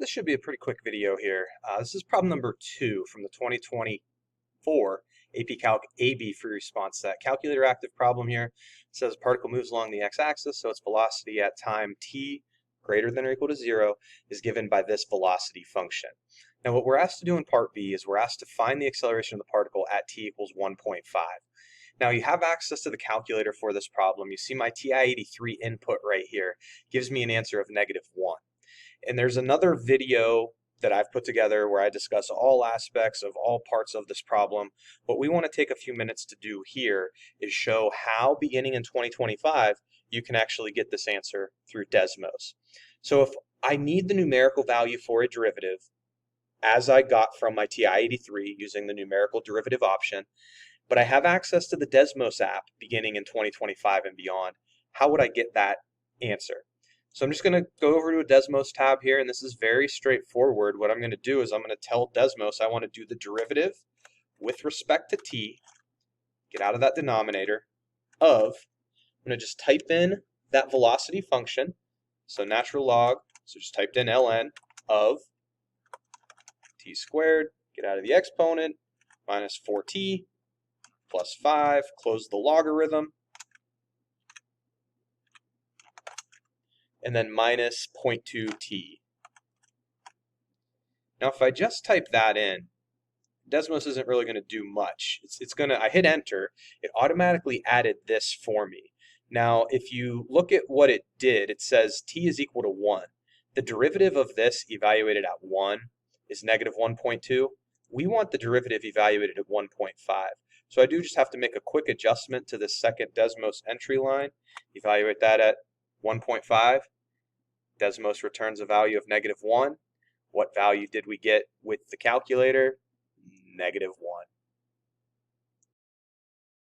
This should be a pretty quick video here. This is problem number 2 from the 2024 AP Calc AB free response set. Calculator active problem here. It says a particle moves along the x-axis, so its velocity at time t greater than or equal to 0 is given by this velocity function. Now what we're asked to do in part B is we're asked to find the acceleration of the particle at t equals 1.5. Now you have access to the calculator for this problem. You see my TI-83 input right here gives me an answer of -1. And there's another video that I've put together where I discuss all aspects of all parts of this problem. What we want to take a few minutes to do here is show how, beginning in 2025, you can actually get this answer through Desmos. So if I need the numerical value for a derivative, as I got from my TI-83 using the numerical derivative option, but I have access to the Desmos app beginning in 2025 and beyond, how would I get that answer? So I'm just going to go over to a Desmos tab here, and this is very straightforward. What I'm going to do is I'm going to tell Desmos I want to do the derivative with respect to t, get out of that denominator, of, I'm going to just type in that velocity function, so natural log, so just typed in ln of t squared, get out of the exponent, minus 4t, plus 5, close the logarithm, and then minus 0.2t. Now if I just type that in, Desmos isn't really going to do much. I hit enter, it automatically added this for me. Now if you look at what it did, it says t is equal to 1. The derivative of this evaluated at 1 is -1.2. We want the derivative evaluated at 1.5. So I do just have to make a quick adjustment to the second Desmos entry line, evaluate that at 1.5. Desmos returns a value of -1. What value did we get with the calculator? -1.